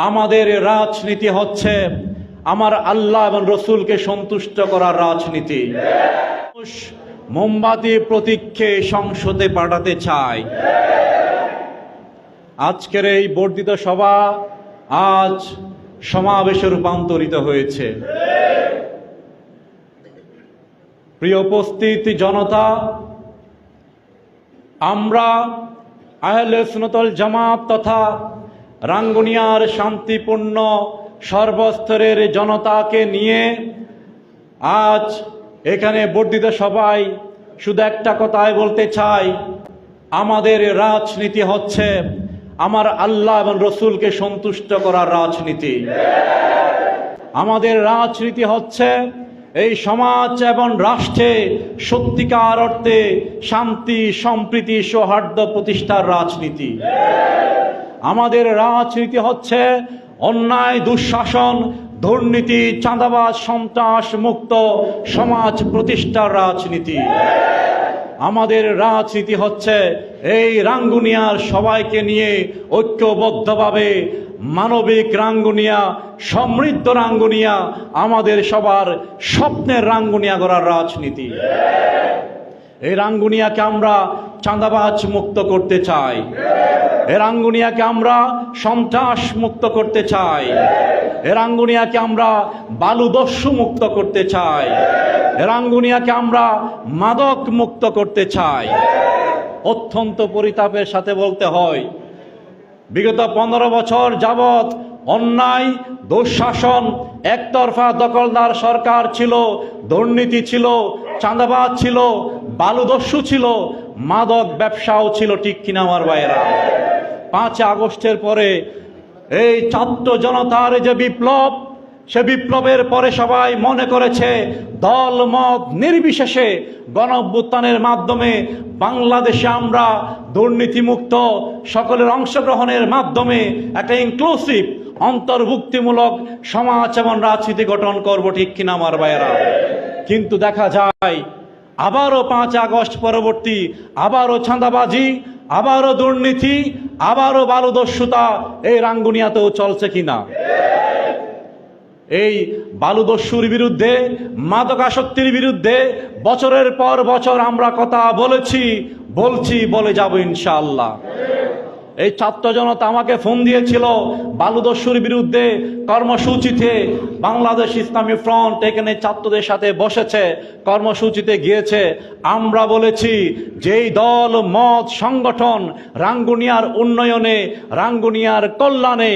আমাদের রাজনীতি হচ্ছে আমার আল্লাহ এবং রসুলকে সন্তুষ্ট করার রাজনীতি। মোমবাতি প্রতীককে সংসদে পাঠাতে চায়। আজকের এই বর্ধিত সভা আজ সমাবেশে রূপান্তরিত হয়েছে। প্রিয় উপস্থিত জনতা, আমরা আহলে সুন্নাত ওয়াল জামাত তথা রাঙ্গুনিয়ার শান্তিপূর্ণ সর্বস্তরের জনতাকে নিয়ে আজ এখানে বর্ধিত সভায় শুধু একটা কথাই বলতে চাই, আমাদের রাজনীতি হচ্ছে আমার আল্লাহ এবং রসুলকে সন্তুষ্ট করার রাজনীতি। আমাদের রাজনীতি হচ্ছে এই সমাজ এবং রাষ্ট্রে সত্যিকার অর্থে শান্তি, সম্প্রীতি, সৌহার্দ্য প্রতিষ্ঠার রাজনীতি। আমাদের রাজনীতি হচ্ছে অন্যায়, দুঃশাসন, দুর্নীতি, চাঁদাবাজ, সন্ত্রাস মুক্ত সমাজ প্রতিষ্ঠার রাজনীতি। আমাদের রাজনীতি হচ্ছে এই রাঙ্গুনিয়ার সবাইকে নিয়ে ঐক্যবদ্ধভাবে মানবিক রাঙ্গুনিয়া, সমৃদ্ধ রাঙ্গুনিয়া, আমাদের সবার স্বপ্নের রাঙ্গুনিয়া গড়ার রাজনীতি। এই রাঙ্গুনিয়াকে আমরা চাঁদাবাজ মুক্ত করতে চাই। এই রাঙ্গুনিয়াকে আমরা সন্ত্রাস মুক্ত করতে চাই। এই রাঙ্গুনিয়াকে আমরা বালুদস্যু মুক্ত করতে চাই। এই রাঙ্গুনিয়াকে আমরা মাদক মুক্ত করতে চাই। অত্যন্ত পরিতাপের সাথে বলতে হয়, বিগত 15 বছর যাবৎ অন্যায়, দুঃশাসন, একতরফা দখলদার সরকার ছিল, দুর্নীতি ছিল, চাঁদাবাজ ছিল, বালুদস্যু ছিল, মাদক ব্যবসাও ছিল। ঠিক কিনা আমার ভাইয়েরা? 5 আগস্টের পরে এই ছাত্র জনতার যে বিপ্লব, সে বিপ্লবের পরে সবাই মনে করেছে দল মত নির্বিশেষে গণঅভ্যুত্থানের মাধ্যমে বাংলাদেশে আমরা দুর্নীতিমুক্ত, সকলের অংশগ্রহণের মাধ্যমে একটা ইনক্লুসিভ, অন্তর্ভুক্তিমূলক সমাজ এবং রাজনীতি গঠন করব। ঠিক কিনা আমার ভাইয়েরা? কিন্তু দেখা যায় আবারও 5 আগস্ট পরবর্তী আবারও চাঁদাবাজি, আবারও দুর্নীতি, আবারও বালুদস্যুতা এই রাঙ্গুনিয়াতেও চলছে কিনা? এই বালুদস্যুর বিরুদ্ধে, মাদকাসক্তির বিরুদ্ধে বছরের পর বছর আমরা কথা বলছি, বলে যাব ইনশাআল্লাহ। এই ছাত্র জনতা আমাকে ফোন দিয়েছিল বালুদস্যুর বিরুদ্ধে কর্মসূচিতে। বাংলাদেশ ইসলামী ফ্রন্ট এখানে ছাত্রদের সাথে বসেছে, কর্মসূচিতে গিয়েছে। আমরা বলেছি যেই দল মত সংগঠন রাঙ্গুনিয়ার উন্নয়নে, রাঙ্গুনিয়ার কল্যাণে